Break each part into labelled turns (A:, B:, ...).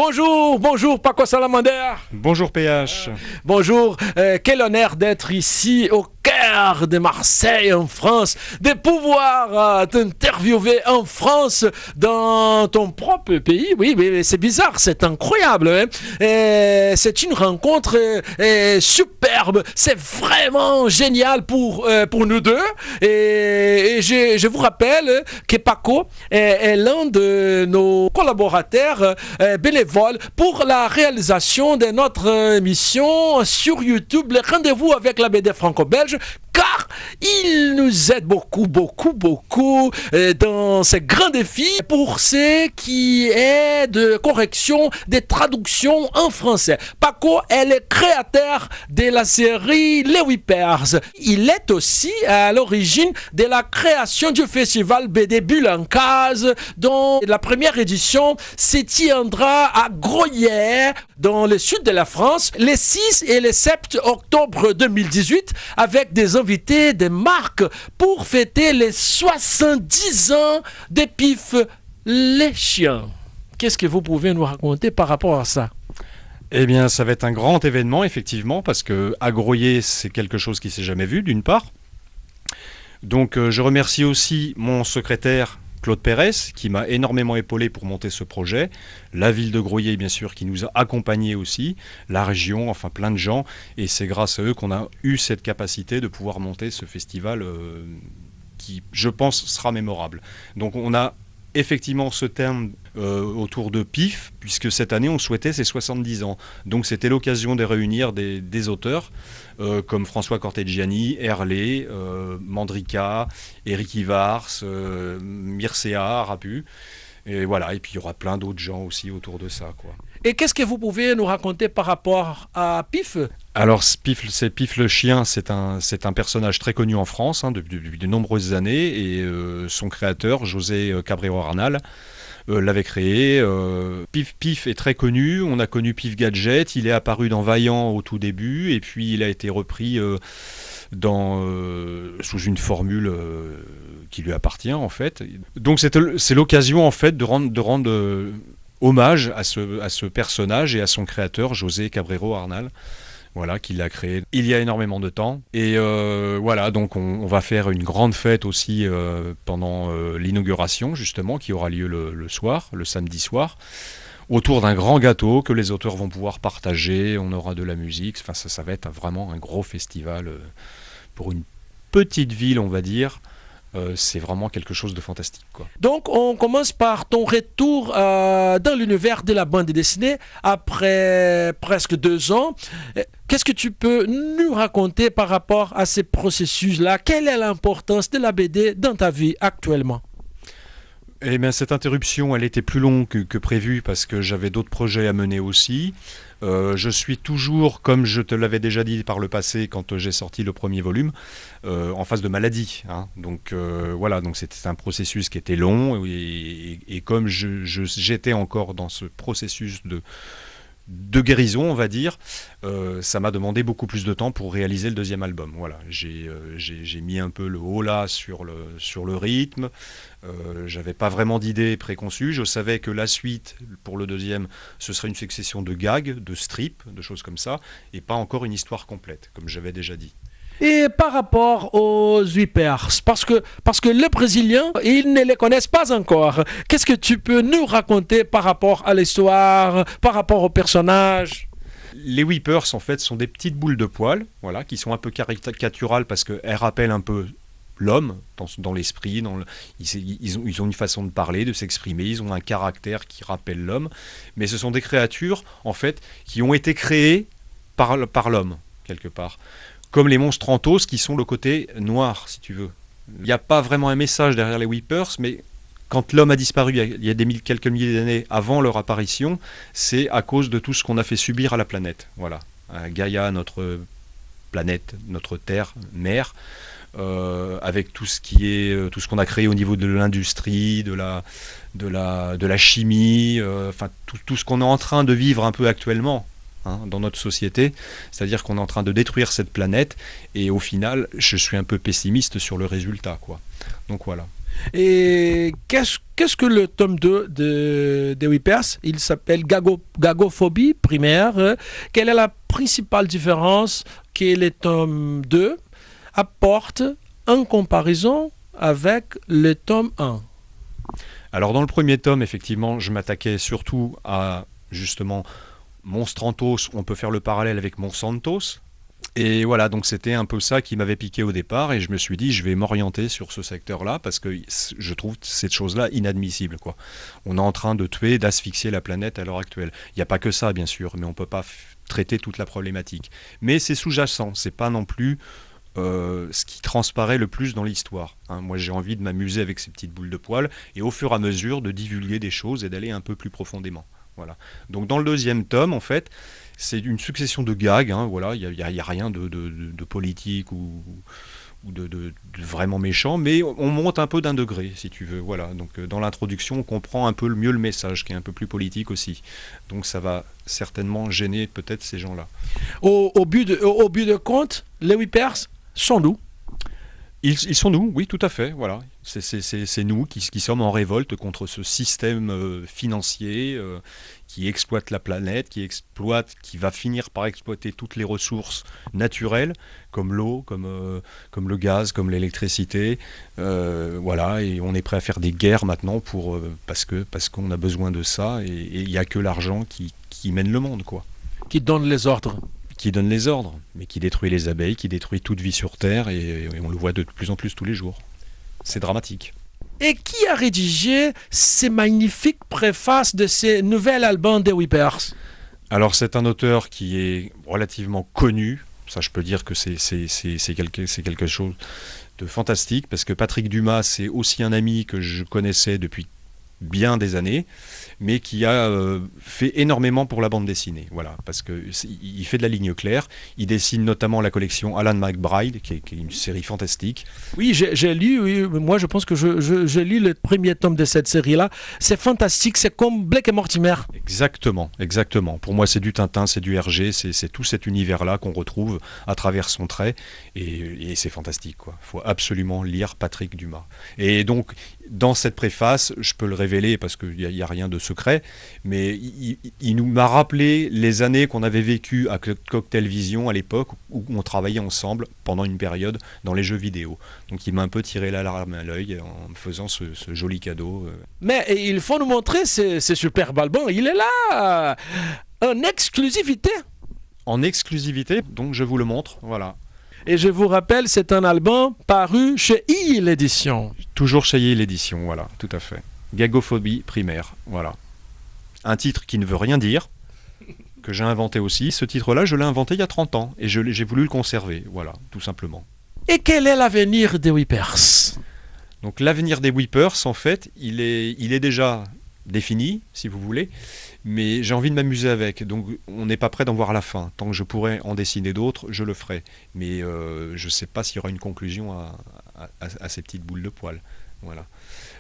A: Bonjour, bonjour Paco Salamander.
B: Bonjour PH.
A: Bonjour, quel honneur d'être ici au cœur de Marseille en France, de pouvoir t'interviewer en France dans ton propre pays. Oui, mais c'est bizarre, c'est incroyable. Hein? C'est une rencontre superbe, c'est vraiment génial pour nous deux. Et je vous rappelle que Paco est l'un de nos collaborateurs bénévoles pour la réalisation de notre émission sur YouTube, le rendez-vous avec la BD franco-belge, car il nous aide beaucoup dans ces grands défis pour ce qui est de correction des traductions en français. Paco est le créateur de la série Les Whippers. Il est aussi à l'origine de la création du festival BD Bulle-en-Case, dont la première édition se tiendra à Gruyère, dans le sud de la France, les 6 et les 7 octobre 2018, avec des invités de marque pour fêter les 70 ans de Pif les chiens. Qu'est-ce que vous pouvez nous raconter par rapport à ça?
B: Eh bien, ça va être un grand événement, effectivement, parce que à Groyer, c'est quelque chose qui ne s'est jamais vu, d'une part. Donc, je remercie aussi mon secrétaire, Claude Pérez, qui m'a énormément épaulé pour monter ce projet, la ville de Groyer bien sûr qui nous a accompagnés aussi, la région, enfin plein de gens, et c'est grâce à eux qu'on a eu cette capacité de pouvoir monter ce festival qui, je pense, sera mémorable. Donc on a effectivement ce terme autour de PIF, puisque cette année on souhaitait ses 70 ans. Donc c'était l'occasion de réunir des auteurs comme François Corteggiani, Herlé, Mandrika, Éric Ivars, Mircea, Rapu. Et voilà, et puis il y aura plein d'autres gens aussi autour de ça, quoi.
A: Et qu'est-ce que vous pouvez nous raconter par rapport à Pif?
B: Alors Pif le chien, c'est un personnage très connu en France depuis de nombreuses années, et son créateur, José Cabrero-Arnal, l'avait créé. Pif est très connu, on a connu Pif Gadget, il est apparu dans Vaillant au tout début, et puis il a été repris sous une formule qui lui appartient en fait. Donc c'est l'occasion en fait de rendre hommage à ce personnage et à son créateur, José Cabrero-Arnal. Voilà, qui l'a créé il y a énormément de temps. Et voilà, donc on va faire une grande fête aussi pendant l'inauguration, justement, qui aura lieu le samedi soir, autour d'un grand gâteau que les auteurs vont pouvoir partager. On aura de la musique. Enfin, ça va être vraiment un gros festival pour une petite ville, on va dire. C'est vraiment quelque chose de fantastique, quoi.
A: Donc on commence par ton retour dans l'univers de la bande dessinée après presque 2 ans. Qu'est-ce que tu peux nous raconter par rapport à ces processus-là? Quelle est l'importance de la BD dans ta vie actuellement?
B: Eh bien, cette interruption, elle était plus longue que prévu parce que j'avais d'autres projets à mener aussi. Je suis toujours, comme je te l'avais déjà dit par le passé quand j'ai sorti le premier volume, en phase de maladie. Donc voilà, donc c'était un processus qui était long et comme j'étais encore dans ce processus de guérison, on va dire, ça m'a demandé beaucoup plus de temps pour réaliser le deuxième album. Voilà, j'ai mis un peu le haut là sur le rythme. J'avais pas vraiment d'idée préconçue. Je savais que la suite pour le deuxième, ce serait une succession de gags, de strips, de choses comme ça, et pas encore une histoire complète, comme j'avais déjà dit.
A: Et par rapport aux Whippers, parce que les Brésiliens, ils ne les connaissent pas encore. Qu'est-ce que tu peux nous raconter par rapport à l'histoire, par rapport aux personnages?
B: Les Whippers, en fait, sont des petites boules de poils, voilà, qui sont un peu caricaturales parce qu'elles rappellent un peu l'homme dans l'esprit. Ils ont une façon de parler, de s'exprimer, ils ont un caractère qui rappelle l'homme. Mais ce sont des créatures, en fait, qui ont été créées par l'homme, quelque part. Comme les monstrantos qui sont le côté noir, si tu veux. Il n'y a pas vraiment un message derrière les Whippers, mais quand l'homme a disparu il y a quelques milliers d'années avant leur apparition, c'est à cause de tout ce qu'on a fait subir à la planète. Voilà. Gaïa, notre planète, notre terre, mère, avec tout ce qu'on a créé au niveau de l'industrie, de la chimie, enfin tout ce qu'on est en train de vivre un peu actuellement. Dans notre société, c'est-à-dire qu'on est en train de détruire cette planète et au final, je suis un peu pessimiste sur le résultat, quoi. Donc voilà.
A: Et qu'est-ce que le tome 2 de Whippers? Il s'appelle Gagophobie primaire. Quelle est la principale différence que le tome 2 apporte en comparaison avec le tome 1?
B: Alors dans le premier tome, effectivement, je m'attaquais surtout à justement Monstrantos. On peut faire le parallèle avec Monsantos. Et voilà, donc c'était un peu ça qui m'avait piqué au départ, et je me suis dit, je vais m'orienter sur ce secteur-là, parce que je trouve cette chose-là inadmissible, quoi. On est en train de tuer, d'asphyxier la planète à l'heure actuelle. Il n'y a pas que ça, bien sûr, mais on ne peut pas traiter toute la problématique. Mais c'est sous-jacent, c'est pas non plus ce qui transparaît le plus dans l'histoire. Hein. Moi, j'ai envie de m'amuser avec ces petites boules de poils, et au fur et à mesure de divulguer des choses et d'aller un peu plus profondément. Voilà. Donc dans le deuxième tome, en fait, c'est une succession de gags, hein, voilà, il n'y a rien de politique ou de vraiment méchant, mais on monte un peu d'un degré, si tu veux. Voilà. Donc dans l'introduction, on comprend un peu mieux le message, qui est un peu plus politique aussi. Donc ça va certainement gêner peut-être ces gens-là.
A: Au but de compte, les Whippers sont nous.
B: Ils sont nous, oui, tout à fait. Voilà. C'est nous qui sommes en révolte contre ce système financier qui exploite la planète, qui va finir par exploiter toutes les ressources naturelles, comme l'eau, comme le gaz, comme l'électricité. Voilà, et on est prêt à faire des guerres maintenant parce qu'on a besoin de ça, et il n'y a que l'argent qui mène le monde, quoi.
A: Qui donne les ordres.
B: Qui donne les ordres, mais qui détruit les abeilles, qui détruit toute vie sur Terre, et on le voit de plus en plus tous les jours. C'est dramatique.
A: Et qui a rédigé ces magnifiques préfaces de ces nouvel albums des Whippers?
B: Alors c'est un auteur qui est relativement connu, ça je peux dire que c'est quelque chose de fantastique, parce que Patrick Dumas, c'est aussi un ami que je connaissais depuis bien des années, mais qui a fait énormément pour la bande dessinée, voilà, parce qu'il fait de la ligne claire, il dessine notamment la collection Alan McBride, qui est une série fantastique.
A: Oui, j'ai lu, oui, moi je pense que je lis le premier tome de cette série-là, c'est fantastique, c'est comme Blake et Mortimer.
B: Exactement, exactement. Pour moi c'est du Tintin, c'est du Hergé, c'est tout cet univers-là qu'on retrouve à travers son trait, et c'est fantastique, quoi. Il faut absolument lire Patrick Dumas. Et donc, dans cette préface, je peux le révéler parce qu'il n'y a rien de secret, mais il nous m'a rappelé les années qu'on avait vécues à Cocktail Vision à l'époque, où on travaillait ensemble pendant une période dans les jeux vidéo. Donc il m'a un peu tiré la larme à l'œil en me faisant ce joli cadeau.
A: Mais il faut nous montrer ces superbes albums, il est là, en exclusivité.
B: En exclusivité, donc je vous le montre, voilà.
A: Et je vous rappelle, c'est un album paru chez I l'édition.
B: Toujours chez I l'édition, voilà, tout à fait. Gagophobie primaire, voilà. Un titre qui ne veut rien dire, que j'ai inventé aussi. Ce titre-là, je l'ai inventé il y a 30 ans, et j'ai voulu le conserver, voilà, tout simplement.
A: Et quel est l'avenir des Whippers?
B: Donc l'avenir des Whippers, en fait, il est déjà défini, si vous voulez, mais j'ai envie de m'amuser avec, donc on n'est pas prêt d'en voir la fin. Tant que je pourrais en dessiner d'autres, je le ferai, mais je ne sais pas s'il y aura une conclusion à ces petites boules de poils. Voilà.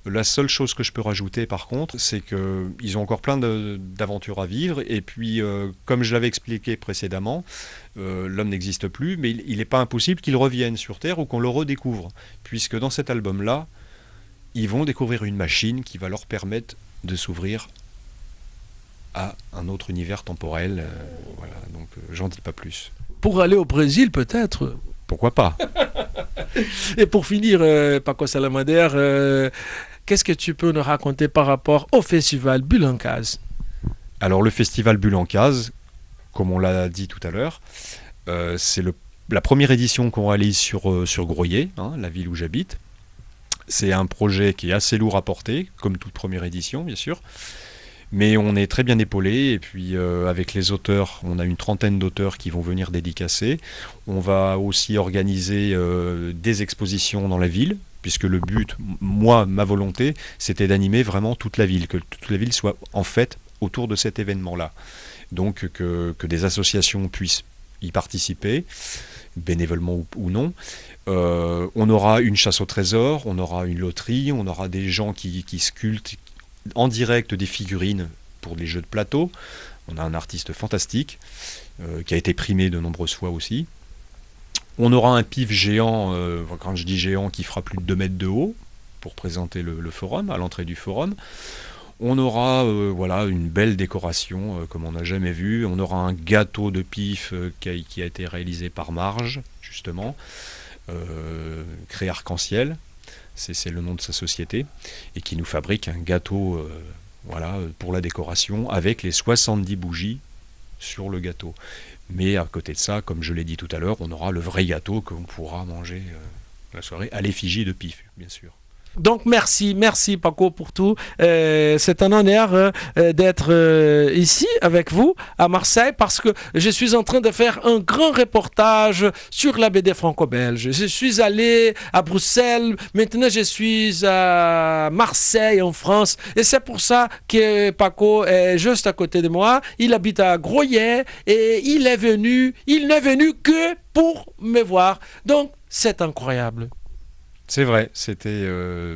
B: La seule chose que je peux rajouter par contre, c'est qu'ils ont encore plein d'aventures à vivre, et puis comme je l'avais expliqué précédemment, l'homme n'existe plus, mais il n'est pas impossible qu'il revienne sur Terre ou qu'on le redécouvre, puisque dans cet album-là, ils vont découvrir une machine qui va leur permettre de s'ouvrir à un autre univers temporel. Voilà, donc j'en dis pas plus.
A: Pour aller au Brésil peut-être?
B: Pourquoi pas?
A: Et pour finir, Paco Salamander, qu'est-ce que tu peux nous raconter par rapport au festival Bulle en Case?
B: Alors le festival Bulle en Case, comme on l'a dit tout à l'heure, c'est la première édition qu'on réalise sur Groyer, hein, la ville où j'habite. C'est un projet qui est assez lourd à porter, comme toute première édition bien sûr, mais on est très bien épaulé, et puis avec les auteurs, on a une trentaine d'auteurs qui vont venir dédicacer. On va aussi organiser des expositions dans la ville, puisque le but, ma volonté, c'était d'animer vraiment toute la ville, que toute la ville soit en fait autour de cet événement-là. Donc que des associations puissent y participer, bénévolement ou non. On aura une chasse au trésor, on aura une loterie, on aura des gens qui sculptent en direct des figurines pour les jeux de plateau. On a un artiste fantastique qui a été primé de nombreuses fois aussi. On aura un pif géant, quand je dis géant, qui fera plus de 2 mètres de haut, pour présenter le forum, à l'entrée du forum. On aura voilà, une belle décoration comme on n'a jamais vu. On aura un gâteau de pif qui a été réalisé par Marge, justement, créé Arc-en-Ciel, c'est le nom de sa société, et qui nous fabrique un gâteau voilà, pour la décoration avec les 70 bougies sur le gâteau. Mais à côté de ça, comme je l'ai dit tout à l'heure, on aura le vrai gâteau qu'on pourra manger la soirée à l'effigie de pif, bien sûr.
A: Donc merci Paco pour tout. C'est un honneur d'être ici avec vous à Marseille parce que je suis en train de faire un grand reportage sur la BD franco-belge. Je suis allé à Bruxelles, maintenant je suis à Marseille en France et c'est pour ça que Paco est juste à côté de moi. Il habite à Groyet et il n'est venu que pour me voir. Donc c'est incroyable.
B: C'est vrai, c'était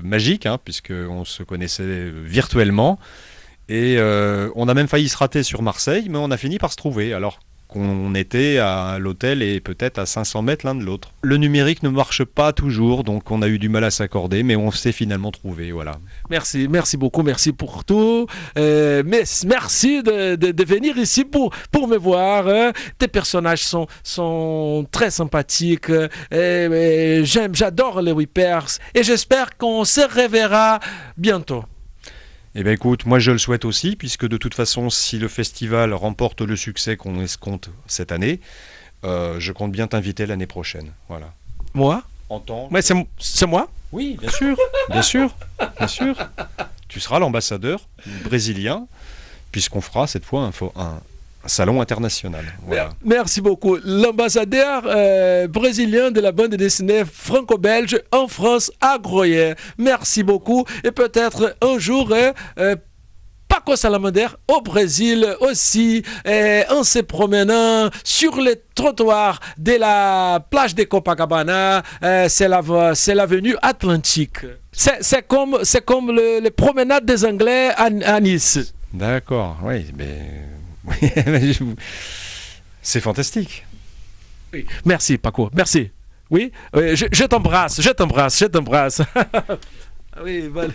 B: magique, hein, puisqu'on se connaissait virtuellement. Et on a même failli se rater sur Marseille, mais on a fini par se trouver, alors qu'on était à l'hôtel et peut-être à 500 mètres l'un de l'autre. Le numérique ne marche pas toujours, donc on a eu du mal à s'accorder, mais on s'est finalement trouvé, voilà.
A: Merci beaucoup, merci pour tout. Merci de venir ici pour me voir. Tes personnages sont très sympathiques. J'adore les Whippers et j'espère qu'on se reverra bientôt.
B: Eh bien écoute, moi je le souhaite aussi, puisque de toute façon, si le festival remporte le succès qu'on escompte cette année, je compte bien t'inviter l'année prochaine. Voilà.
A: Moi ?
B: En tant...
A: Mais c'est moi ?
B: Oui, bien sûr, bien sûr, bien sûr. Tu seras l'ambassadeur brésilien, puisqu'on fera cette fois un salon international. Voilà.
A: Merci beaucoup. L'ambassadeur brésilien de la bande dessinée franco-belge en France, à Groyet. Merci beaucoup. Et peut-être un jour, Paco Salamander au Brésil aussi, en se promenant sur les trottoirs de la plage de Copacabana. C'est l'avenue Atlantique. C'est comme les promenades des Anglais à Nice.
B: D'accord, oui, mais... C'est fantastique.
A: Oui. Merci Paco, merci. Oui, je t'embrasse. Oui, voilà.